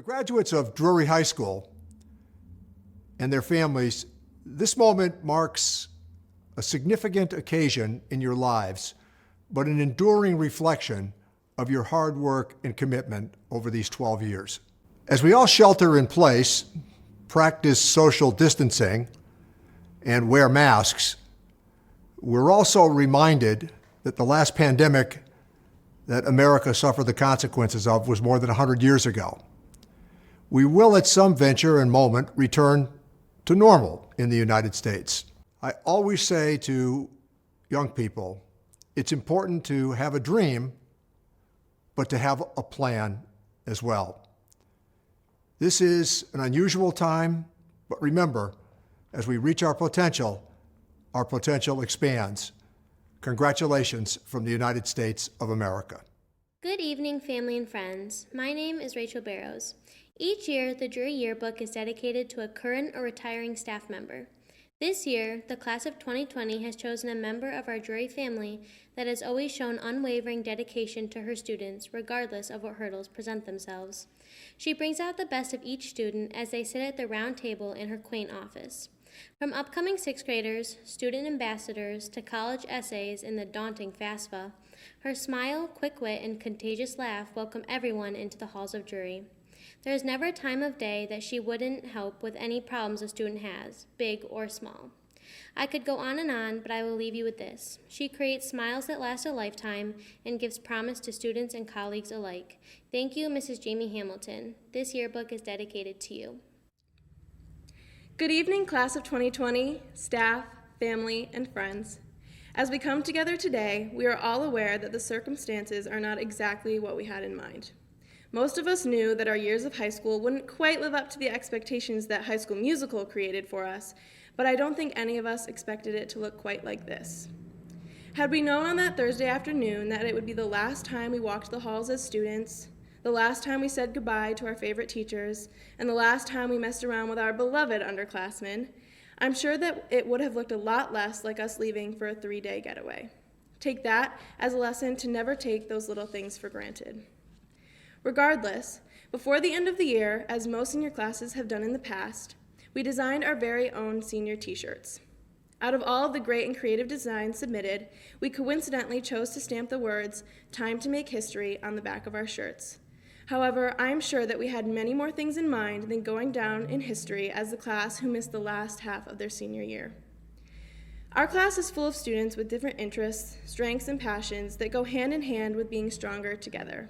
For the graduates of Drury High School and their families, this moment marks a significant occasion in your lives, but an enduring reflection of your hard work and commitment over these 12 years. As we all shelter in place, practice social distancing, and wear masks, we're also reminded that the last pandemic that America suffered the consequences of was more than 100 years ago. We will at some venture and moment return to normal in the United States. I always say to young people, it's important to have a dream, but to have a plan as well. This is an unusual time, but remember, as we reach our potential expands. Congratulations from the United States of America. Good evening, family and friends. My name is Rachel Barrows. Each year, the Drury Yearbook is dedicated to a current or retiring staff member. This year, the class of 2020 has chosen a member of our Drury family that has always shown unwavering dedication to her students, regardless of what hurdles present themselves. She brings out the best of each student as they sit at the round table in her quaint office. From upcoming sixth graders, student ambassadors, to college essays in the daunting FAFSA, her smile, quick wit, and contagious laugh welcome everyone into the halls of Drury. There is never a time of day that she wouldn't help with any problems a student has, big or small. I could go on, but I will leave you with this. She creates smiles that last a lifetime and gives promise to students and colleagues alike. Thank you, Mrs. Jamie Hamilton. This yearbook is dedicated to you. Good evening, class of 2020, staff, family, and friends. As we come together today, we are all aware that the circumstances are not exactly what we had in mind. Most of us knew that our years of high school wouldn't quite live up to the expectations that High School Musical created for us, but I don't think any of us expected it to look quite like this. Had we known on that Thursday afternoon that it would be the last time we walked the halls as students, the last time we said goodbye to our favorite teachers, and the last time we messed around with our beloved underclassmen, I'm sure that it would have looked a lot less like us leaving for a 3-day getaway. Take that as a lesson to never take those little things for granted. Regardless, before the end of the year, as most senior classes have done in the past, we designed our very own senior t-shirts. Out of all of the great and creative designs submitted, we coincidentally chose to stamp the words, "Time to Make History," on the back of our shirts. However, I am sure that we had many more things in mind than going down in history as the class who missed the last half of their senior year. Our class is full of students with different interests, strengths, and passions that go hand in hand with being stronger together.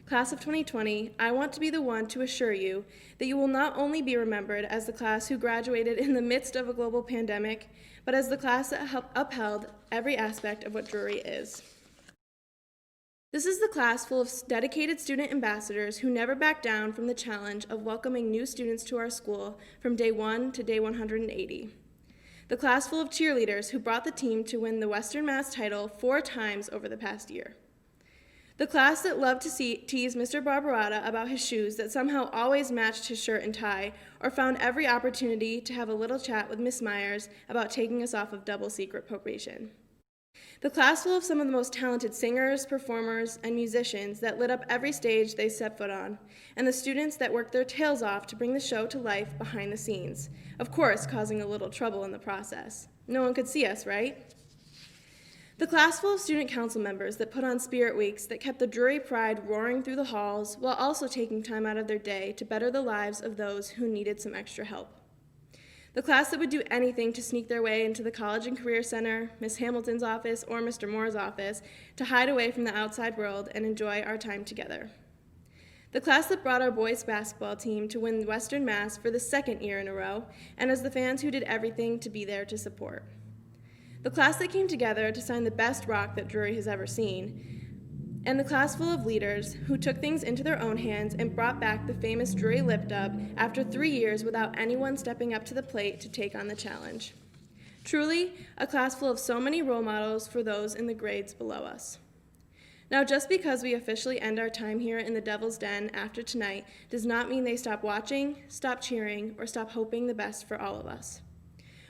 Class of 2020, I want to be the one to assure you that you will not only be remembered as the class who graduated in the midst of a global pandemic, but as the class that upheld every aspect of what Drury is. This is the class full of dedicated student ambassadors who never back down from the challenge of welcoming new students to our school from day 1 to day 180. The class full of cheerleaders who brought the team to win the Western Mass title 4 times over the past year. The class that loved to tease Mr. Barbarata about his shoes that somehow always matched his shirt and tie, or found every opportunity to have a little chat with Miss Myers about taking us off of double secret probation. The class full of some of the most talented singers, performers, and musicians that lit up every stage they set foot on, and the students that worked their tails off to bring the show to life behind the scenes, of course causing a little trouble in the process. No one could see us, right? The class full of student council members that put on spirit weeks that kept the Drury pride roaring through the halls while also taking time out of their day to better the lives of those who needed some extra help. The class that would do anything to sneak their way into the College and Career Center, Miss Hamilton's office, or Mr. Moore's office to hide away from the outside world and enjoy our time together. The class that brought our boys basketball team to win Western Mass for the 2nd year in a row, and as the fans who did everything to be there to support. The class that came together to sign the best rock that Drury has ever seen, and the class full of leaders who took things into their own hands and brought back the famous Drury lip dub after 3 years without anyone stepping up to the plate to take on the challenge. Truly, a class full of so many role models for those in the grades below us. Now, just because we officially end our time here in the Devil's Den after tonight does not mean they stop watching, stop cheering, or stop hoping the best for all of us.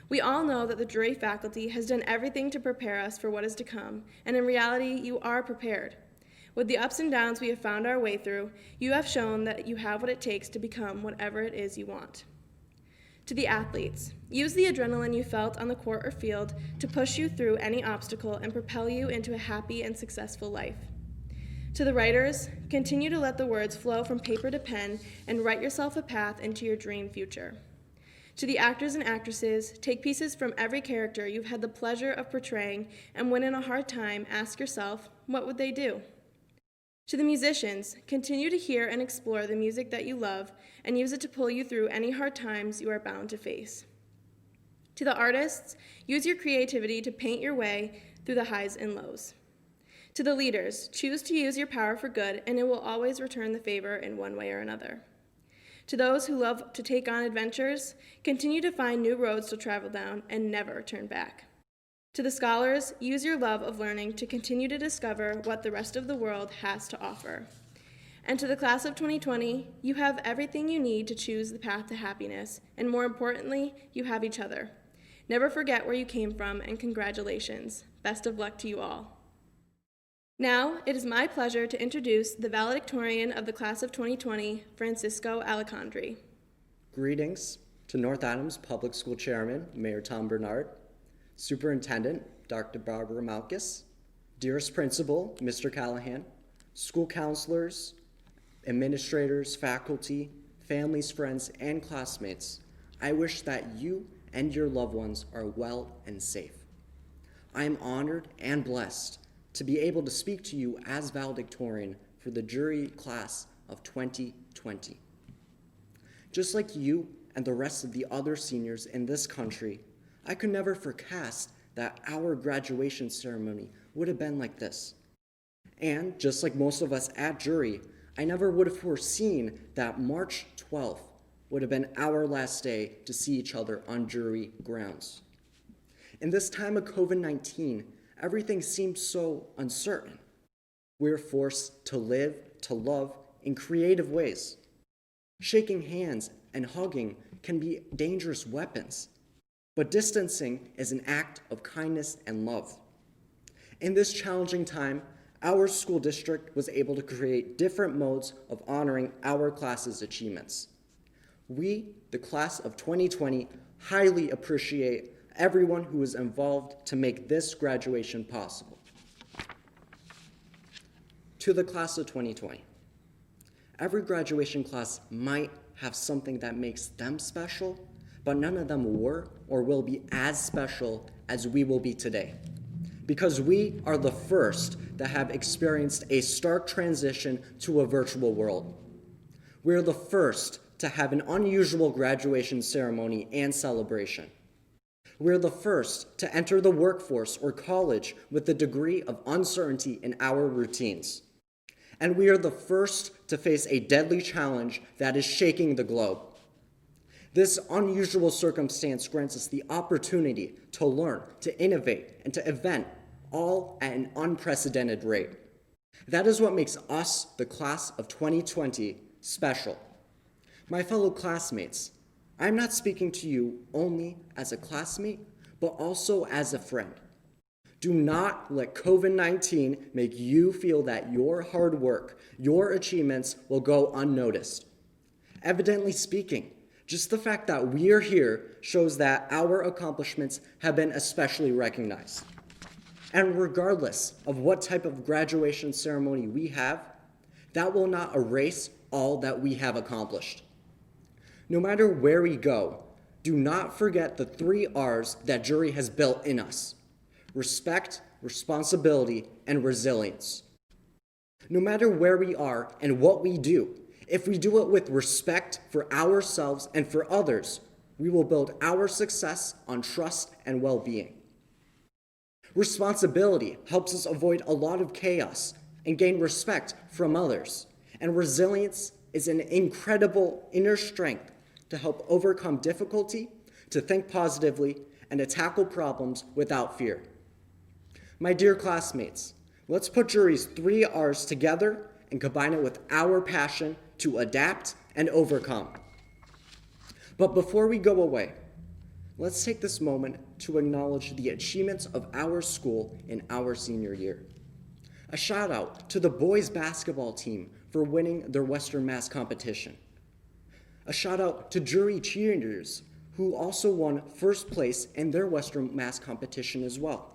We all know that the Drury faculty has done everything to prepare us for what is to come, and in reality, you are prepared. With the ups and downs we have found our way through, you have shown that you have what it takes to become whatever it is you want. To the athletes, use the adrenaline you felt on the court or field to push you through any obstacle and propel you into a happy and successful life. To the writers, continue to let the words flow from paper to pen and write yourself a path into your dream future. To the actors and actresses, take pieces from every character you've had the pleasure of portraying, and when in a hard time, ask yourself, what would they do? To the musicians, continue to hear and explore the music that you love and use it to pull you through any hard times you are bound to face. To the artists, use your creativity to paint your way through the highs and lows. To the leaders, choose to use your power for good and it will always return the favor in one way or another. To those who love to take on adventures, continue to find new roads to travel down and never turn back. To the scholars, use your love of learning to continue to discover what the rest of the world has to offer. And to the class of 2020, you have everything you need to choose the path to happiness, and more importantly, you have each other. Never forget where you came from, and congratulations. Best of luck to you all. Now, it is my pleasure to introduce the valedictorian of the class of 2020, Francisco Alejandri. Greetings to North Adams Public School Chairman, Mayor Tom Bernard, Superintendent, Dr. Barbara Malkus, dearest Principal, Mr. Callahan, school counselors, administrators, faculty, families, friends, and classmates. I wish that you and your loved ones are well and safe. I am honored and blessed to be able to speak to you as valedictorian for the Drury class of 2020. Just like you and the rest of the other seniors in this country, I could never forecast that our graduation ceremony would have been like this. And just like most of us at Drury, I never would have foreseen that March 12th would have been our last day to see each other on Drury grounds. In this time of COVID-19, everything seemed so uncertain. We're forced to live, to love in creative ways. Shaking hands and hugging can be dangerous weapons. But distancing is an act of kindness and love. In this challenging time, our school district was able to create different modes of honoring our class's achievements. We, the class of 2020, highly appreciate everyone who was involved to make this graduation possible. To the class of 2020, every graduation class might have something that makes them special, but none of them were or will be as special as we will be today. Because we are the first that have experienced a stark transition to a virtual world. We're the first to have an unusual graduation ceremony and celebration. We're the first to enter the workforce or college with a degree of uncertainty in our routines. And we are the first to face a deadly challenge that is shaking the globe. This unusual circumstance grants us the opportunity to learn, to innovate, and to invent, all at an unprecedented rate. That is what makes us, the class of 2020, special. My fellow classmates, I'm not speaking to you only as a classmate, but also as a friend. Do not let COVID-19 make you feel that your hard work, your achievements will go unnoticed. Evidently speaking, just the fact that we are here shows that our accomplishments have been especially recognized. And regardless of what type of graduation ceremony we have, that will not erase all that we have accomplished. No matter where we go, do not forget the 3 R's that Drury has built in us: respect, responsibility, and resilience. No matter where we are and what we do, if we do it with respect for ourselves and for others, we will build our success on trust and well-being. Responsibility helps us avoid a lot of chaos and gain respect from others. And resilience is an incredible inner strength to help overcome difficulty, to think positively, and to tackle problems without fear. My dear classmates, let's put Drury's 3 R's together and combine it with our passion to adapt and overcome. But before we go away, let's take this moment to acknowledge the achievements of our school in our senior year. A shout out to the boys basketball team for winning their Western Mass competition. A shout out to Drury cheerleaders who also won first place in their Western Mass competition as well.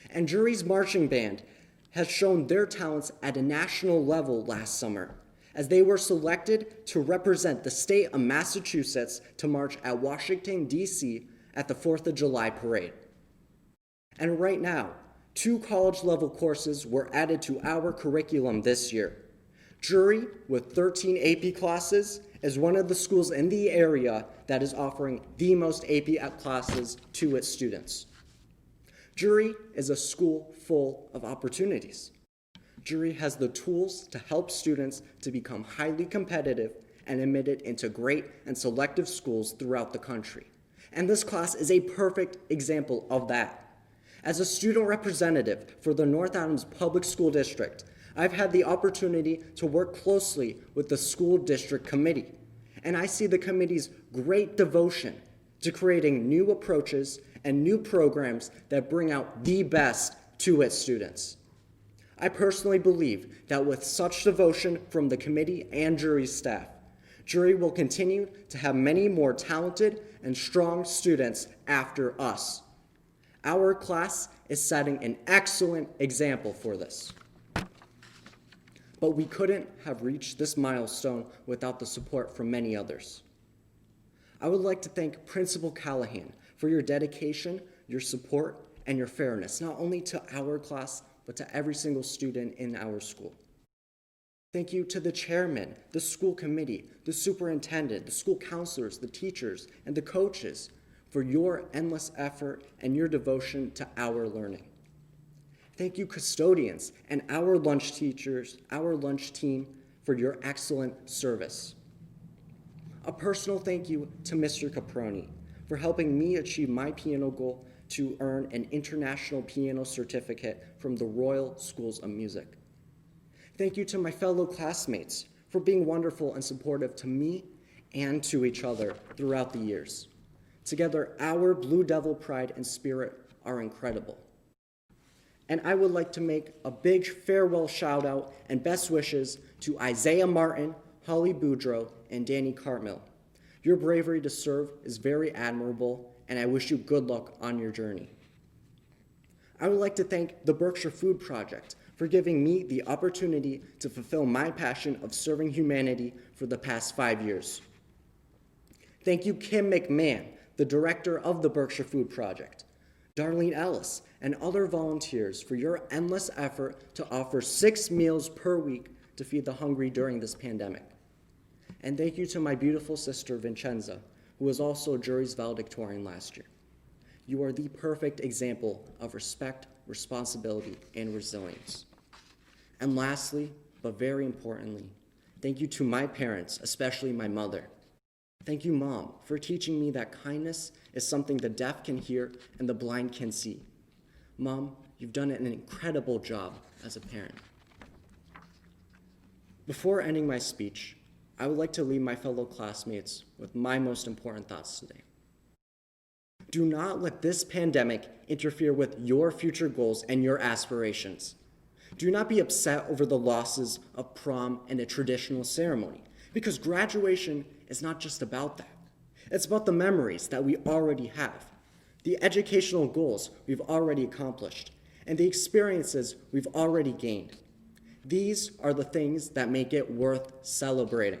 And Drury's marching band has shown their talents at a national level last summer, as they were selected to represent the state of Massachusetts to march at Washington, D.C. at the 4th of July parade. And right now, 2 college-level courses were added to our curriculum this year. Drury, with 13 AP classes, is one of the schools in the area that is offering the most AP classes to its students. Drury is a school full of opportunities. Drury has the tools to help students to become highly competitive and admitted into great and selective schools throughout the country. And this class is a perfect example of that. As a student representative for the North Adams Public School District, I've had the opportunity to work closely with the school district committee, and I see the committee's great devotion to creating new approaches and new programs that bring out the best to its students. I personally believe that with such devotion from the committee and Drury's staff, Drury will continue to have many more talented and strong students after us. Our class is setting an excellent example for this. But we couldn't have reached this milestone without the support from many others. I would like to thank Principal Callahan for your dedication, your support, and your fairness, not only to our class, but to every single student in our school. Thank you to the chairman, the school committee, the superintendent, the school counselors, the teachers, and the coaches for your endless effort and your devotion to our learning. Thank you, custodians, and our lunch teachers, our lunch team, for your excellent service. A personal thank you to Mr. Caproni for helping me achieve my piano goal to earn an international piano certificate from the Royal Schools of Music. Thank you to my fellow classmates for being wonderful and supportive to me and to each other throughout the years. Together, our Blue Devil pride and spirit are incredible. And I would like to make a big farewell shout out and best wishes to Isaiah Martin, Holly Boudreau, and Danny Cartmill. Your bravery to serve is very admirable, and I wish you good luck on your journey. I would like to thank the Berkshire Food Project for giving me the opportunity to fulfill my passion of serving humanity for the past 5 years. Thank you, Kim McMahon, the director of the Berkshire Food Project, Darlene Ellis, and other volunteers for your endless effort to offer 6 meals per week to feed the hungry during this pandemic. And thank you to my beautiful sister, Vincenza, who was also Drury's valedictorian last year. You are the perfect example of respect, responsibility, and resilience. And lastly, but very importantly, thank you to my parents, especially my mother. Thank you, Mom, for teaching me that kindness is something the deaf can hear and the blind can see. Mom, you've done an incredible job as a parent. Before ending my speech, I would like to leave my fellow classmates with my most important thoughts today. Do not let this pandemic interfere with your future goals and your aspirations. Do not be upset over the losses of prom and a traditional ceremony, because graduation is not just about that. It's about the memories that we already have, the educational goals we've already accomplished, and the experiences we've already gained. These are the things that make it worth celebrating.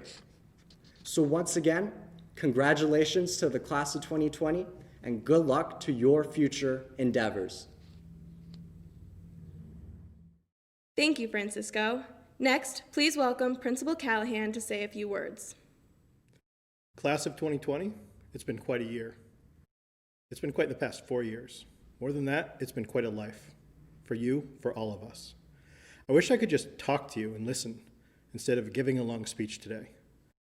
So once again, congratulations to the class of 2020, and good luck to your future endeavors. Thank you, Francisco. Next, please welcome Principal Callahan to say a few words. Class of 2020, it's been quite a year. It's been quite the past 4 years. More than that, it's been quite a life. For you, for all of us. I wish I could just talk to you and listen instead of giving a long speech today.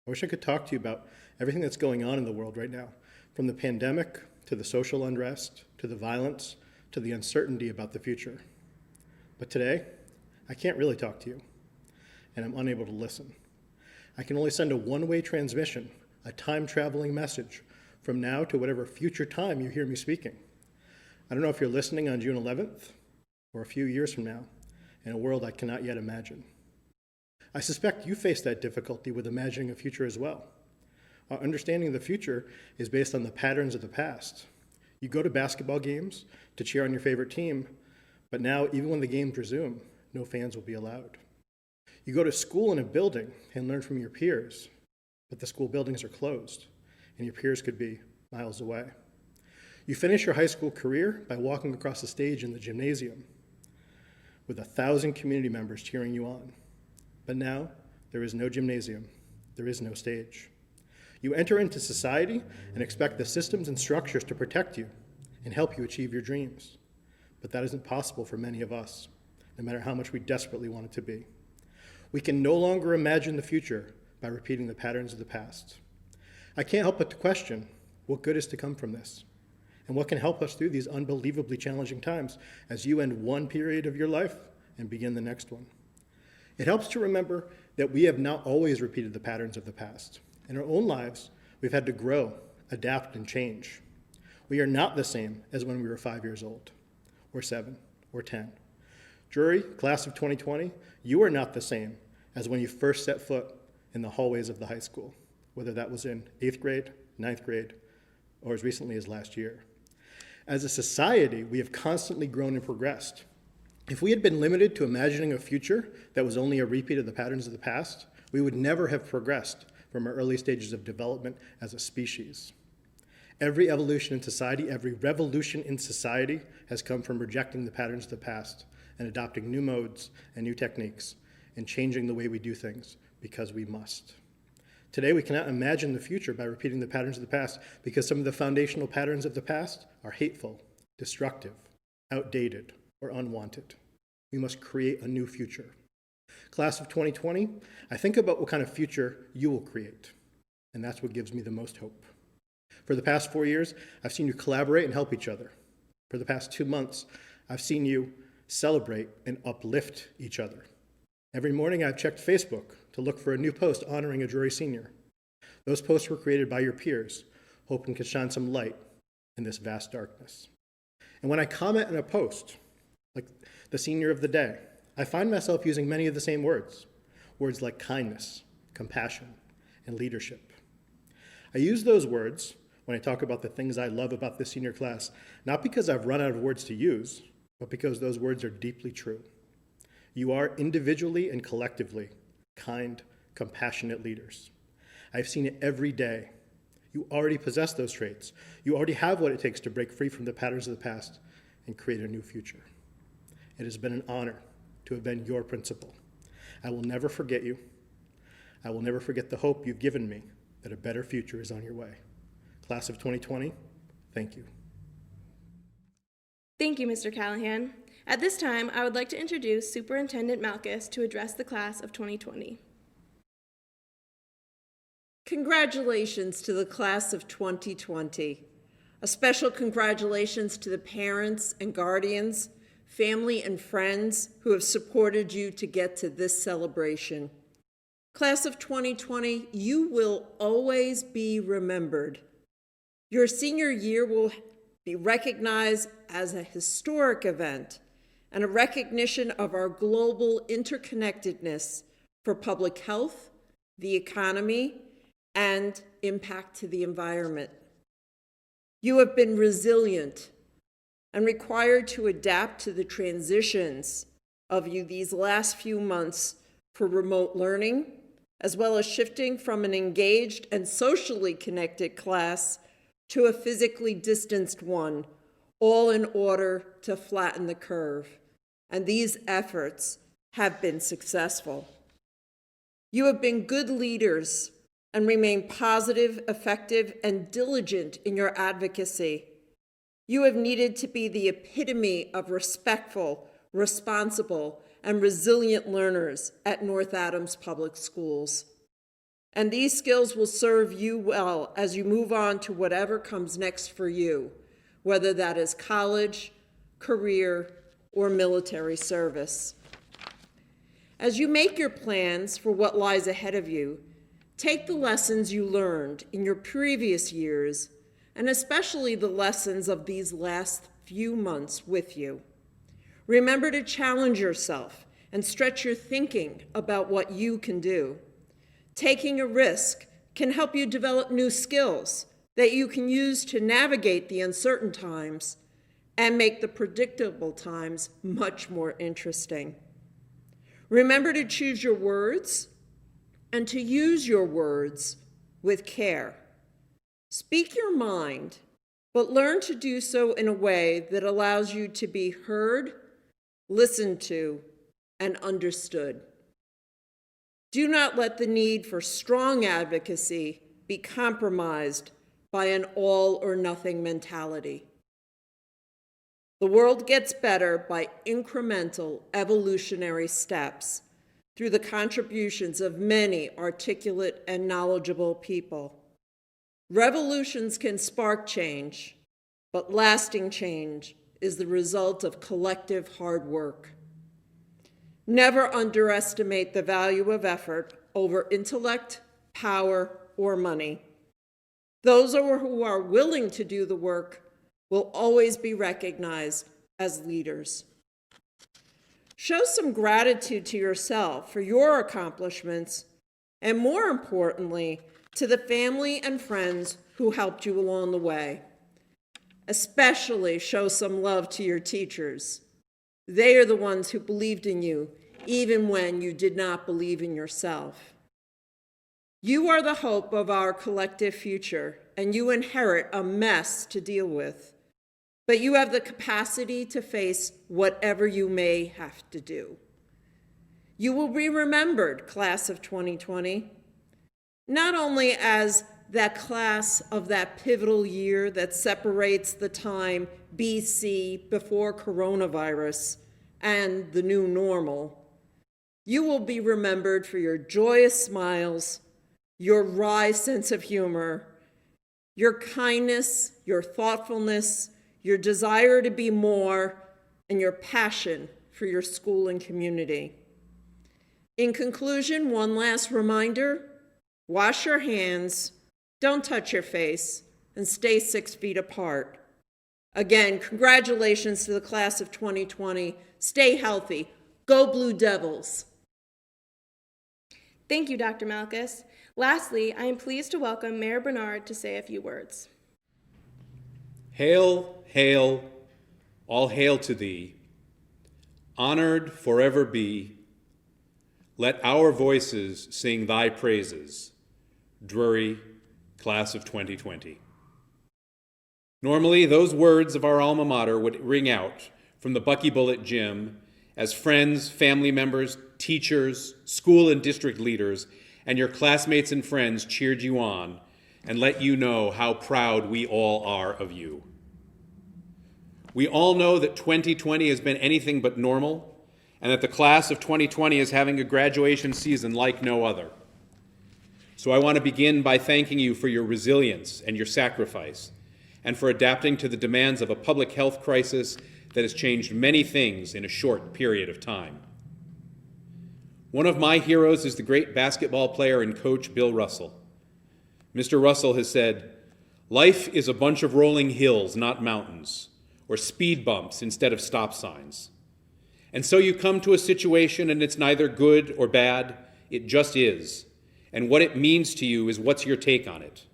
I wish I could talk to you about everything that's going on in the world right now, from the pandemic to the social unrest, to the violence, to the uncertainty about the future. But today, I can't really talk to you, and I'm unable to listen. I can only send a one-way transmission, a time-traveling message, from now to whatever future time you hear me speaking. I don't know if you're listening on June 11th or a few years from now. in a world I cannot yet imagine. I suspect you face that difficulty with imagining a future as well. Our understanding of the future is based on the patterns of the past. You go to basketball games to cheer on your favorite team, but now, even when the games resume, no fans will be allowed. You go to school in a building and learn from your peers, but the school buildings are closed, and your peers could be miles away. You finish your high school career by walking across the stage in the gymnasium with 1,000 community members cheering you on. But now, there is no gymnasium, there is no stage. You enter into society and expect the systems and structures to protect you and help you achieve your dreams. But that isn't possible for many of us, no matter how much we desperately want it to be. We can no longer imagine the future by repeating the patterns of the past. I can't help but to question what good is to come from this, and what can help us through these unbelievably challenging times as you end one period of your life and begin the next one. It helps to remember that we have not always repeated the patterns of the past. In our own lives, we've had to grow, adapt, and change. We are not the same as when we were 5 years old, or 7, or 10. Drury, class of 2020, you are not the same as when you first set foot in the hallways of the high school, whether that was in 8th grade, 9th grade, or as recently as last year. As a society, we have constantly grown and progressed. If we had been limited to imagining a future that was only a repeat of the patterns of the past, we would never have progressed from our early stages of development as a species. Every evolution in society, every revolution in society has come from rejecting the patterns of the past and adopting new modes and new techniques and changing the way we do things because we must. Today, we cannot imagine the future by repeating the patterns of the past because some of the foundational patterns of the past are hateful, destructive, outdated, or unwanted. We must create a new future. Class of 2020, I think about what kind of future you will create, and that's what gives me the most hope. For the past 4 years, I've seen you collaborate and help each other. For the past 2 months, I've seen you celebrate and uplift each other. Every morning, I've checked Facebook to look for a new post honoring a Drury senior. Those posts were created by your peers, hoping to shine some light in this vast darkness. And when I comment on a post, like the senior of the day, I find myself using many of the same words like kindness, compassion, and leadership. I use those words when I talk about the things I love about this senior class, not because I've run out of words to use, but because those words are deeply true. You are individually and collectively kind, compassionate leaders. I've seen it every day. You already possess those traits. You already have what it takes to break free from the patterns of the past and create a new future. It has been an honor to have been your principal. I will never forget you. I will never forget the hope you've given me that a better future is on your way. Class of 2020, thank you. Thank you, Mr. Callahan. At this time, I would like to introduce Superintendent Malkus to address the class of 2020. Congratulations to the class of 2020. A special congratulations to the parents and guardians, family and friends who have supported you to get to this celebration. Class of 2020, you will always be remembered. Your senior year will be recognized as a historic event and a recognition of our global interconnectedness for public health, the economy, and impact to the environment. You have been resilient and required to adapt to the transitions of you these last few months for remote learning, as well as shifting from an engaged and socially connected class to a physically distanced one, all in order to flatten the curve. And these efforts have been successful. You have been good leaders and remain positive, effective, and diligent in your advocacy. You have needed to be the epitome of respectful, responsible, and resilient learners at North Adams Public Schools. And these skills will serve you well as you move on to whatever comes next for you, whether that is college, career, or military service. As you make your plans for what lies ahead of you, take the lessons you learned in your previous years, and especially the lessons of these last few months with you. Remember to challenge yourself and stretch your thinking about what you can do. Taking a risk can help you develop new skills that you can use to navigate the uncertain times and make the predictable times much more interesting. Remember to choose your words and to use your words with care. Speak your mind, but learn to do so in a way that allows you to be heard, listened to, and understood. Do not let the need for strong advocacy be compromised by an all or nothing mentality. The world gets better by incremental evolutionary steps through the contributions of many articulate and knowledgeable people. Revolutions can spark change, but lasting change is the result of collective hard work. Never underestimate the value of effort over intellect, power, or money. Those who are willing to do the work will always be recognized as leaders. Show some gratitude to yourself for your accomplishments, and more importantly, to the family and friends who helped you along the way. Especially show some love to your teachers. They are the ones who believed in you, even when you did not believe in yourself. You are the hope of our collective future, and you inherit a mess to deal with. But you have the capacity to face whatever you may have to do. You will be remembered, class of 2020, not only as that class of that pivotal year that separates the time BC, before coronavirus, and the new normal. You will be remembered for your joyous smiles, your wry sense of humor, your kindness, your thoughtfulness, your desire to be more, and your passion for your school and community. In conclusion, one last reminder: wash your hands, don't touch your face, and stay 6 feet apart. Again, congratulations to the class of 2020. Stay healthy. Go Blue Devils. Thank you, Dr. Malkus. Lastly, I am pleased to welcome Mayor Bernard to say a few words. Hail, hail, all hail to thee. Honored forever be. Let our voices sing thy praises. Drury, class of 2020. Normally, those words of our alma mater would ring out from the Buckybullet Gym as friends, family members, teachers, school and district leaders, and your classmates and friends cheered you on and let you know how proud we all are of you. We all know that 2020 has been anything but normal, and that the class of 2020 is having a graduation season like no other. So I want to begin by thanking you for your resilience and your sacrifice, and for adapting to the demands of a public health crisis that has changed many things in a short period of time. One of my heroes is the great basketball player and coach Bill Russell. Mr. Russell has said, "Life is a bunch of rolling hills, not mountains, or speed bumps instead of stop signs. And so you come to a situation and it's neither good or bad, it just is. And what it means to you is what's your take on it.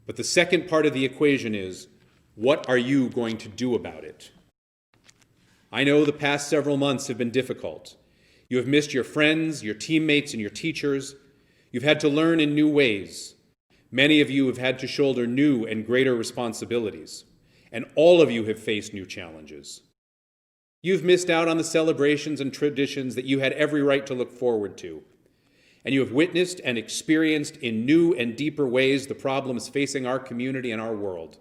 But the second part of the equation is, what are you going to do about it?" I know the past several months have been difficult. You have missed your friends, your teammates, and your teachers. You've had to learn in new ways. Many of you have had to shoulder new and greater responsibilities, and all of you have faced new challenges. You've missed out on the celebrations and traditions that you had every right to look forward to, and you have witnessed and experienced in new and deeper ways the problems facing our community and our world: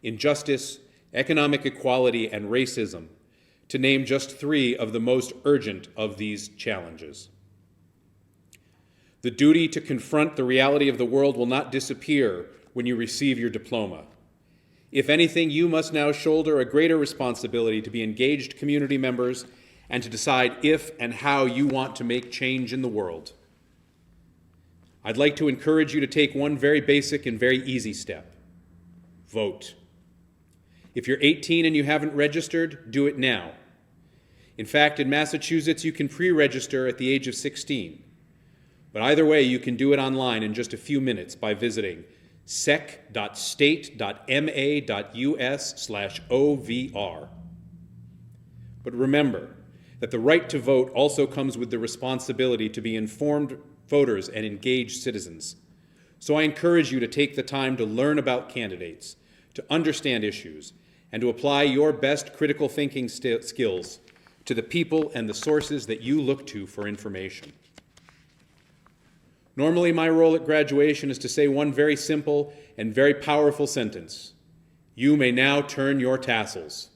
injustice, economic equality, and racism, to name just 3 of the most urgent of these challenges. The duty to confront the reality of the world will not disappear when you receive your diploma. If anything, you must now shoulder a greater responsibility to be engaged community members and to decide if and how you want to make change in the world. I'd like to encourage you to take one very basic and very easy step: vote. If you're 18 and you haven't registered, do it now. In fact, in Massachusetts, you can pre-register at the age of 16. But either way, you can do it online in just a few minutes by visiting sec.state.ma.us/OVR. But remember that the right to vote also comes with the responsibility to be informed voters and engaged citizens. So I encourage you to take the time to learn about candidates, to understand issues, and to apply your best critical thinking skills to the people and the sources that you look to for information. Normally, my role at graduation is to say one very simple and very powerful sentence: you may now turn your tassels.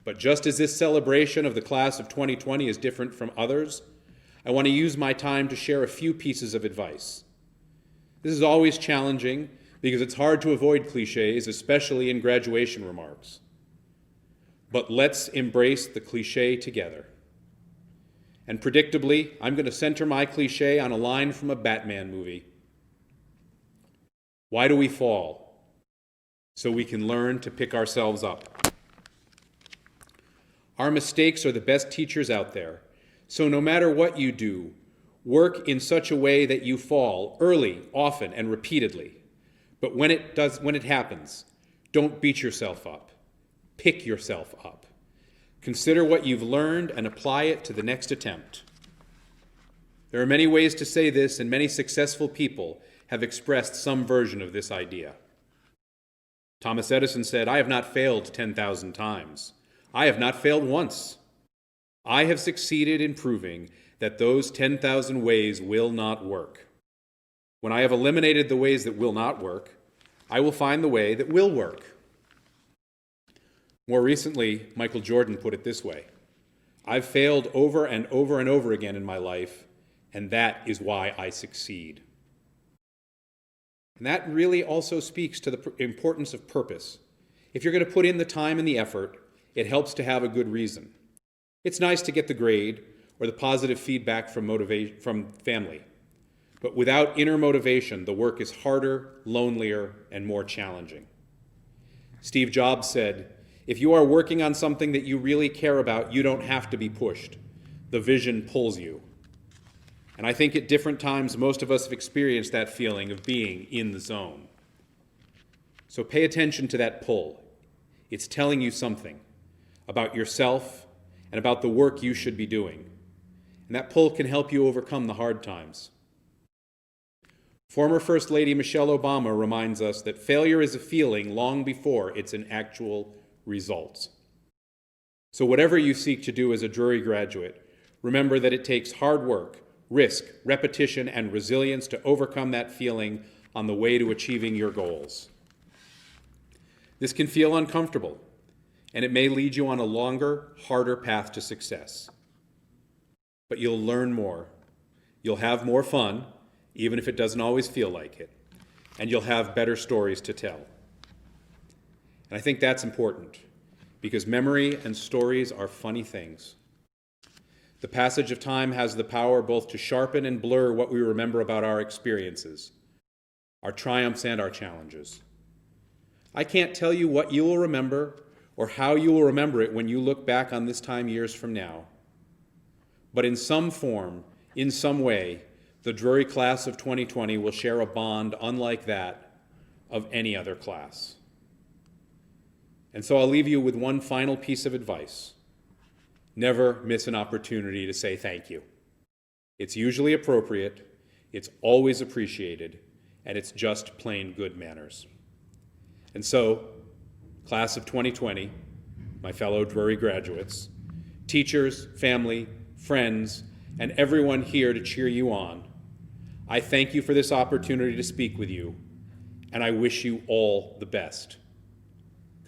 But just as this celebration of the class of 2020 is different from others, I want to use my time to share a few pieces of advice. This is always challenging because it's hard to avoid cliches, especially in graduation remarks. But let's embrace the cliche together. And predictably, I'm going to center my cliche on a line from a Batman movie. Why do we fall? So we can learn to pick ourselves up. Our mistakes are the best teachers out there. So no matter what you do, work in such a way that you fall early, often, and repeatedly. But when it happens, don't beat yourself up. Pick yourself up. Consider what you've learned and apply it to the next attempt. There are many ways to say this, and many successful people have expressed some version of this idea. Thomas Edison said, "I have not failed 10,000 times. I have not failed once. I have succeeded in proving that those 10,000 ways will not work. When I have eliminated the ways that will not work, I will find the way that will work." More recently, Michael Jordan put it this way: "I've failed over and over and over again in my life, and that is why I succeed." And that really also speaks to the importance of purpose. If you're going to put in the time and the effort, it helps to have a good reason. It's nice to get the grade or the positive feedback from family. But without inner motivation, the work is harder, lonelier, and more challenging. Steve Jobs said, "If you are working on something that you really care about, you don't have to be pushed. The vision pulls you." And I think at different times, most of us have experienced that feeling of being in the zone. So pay attention to that pull. It's telling you something about yourself and about the work you should be doing. And that pull can help you overcome the hard times. Former First Lady Michelle Obama reminds us that failure is a feeling long before it's an actual result. So whatever you seek to do as a Drury graduate, remember that it takes hard work, risk, repetition, and resilience to overcome that feeling on the way to achieving your goals. This can feel uncomfortable, and it may lead you on a longer, harder path to success. But you'll learn more. You'll have more fun, even if it doesn't always feel like it, and you'll have better stories to tell. And I think that's important, because memory and stories are funny things. The passage of time has the power both to sharpen and blur what we remember about our experiences, our triumphs and our challenges. I can't tell you what you will remember or how you will remember it when you look back on this time years from now. But in some form, in some way, the Drury class of 2020 will share a bond unlike that of any other class. And so I'll leave you with one final piece of advice. Never miss an opportunity to say thank you. It's usually appropriate, it's always appreciated, and it's just plain good manners. And so, class of 2020, my fellow Drury graduates, teachers, family, friends, and everyone here to cheer you on, I thank you for this opportunity to speak with you, and I wish you all the best.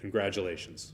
Congratulations.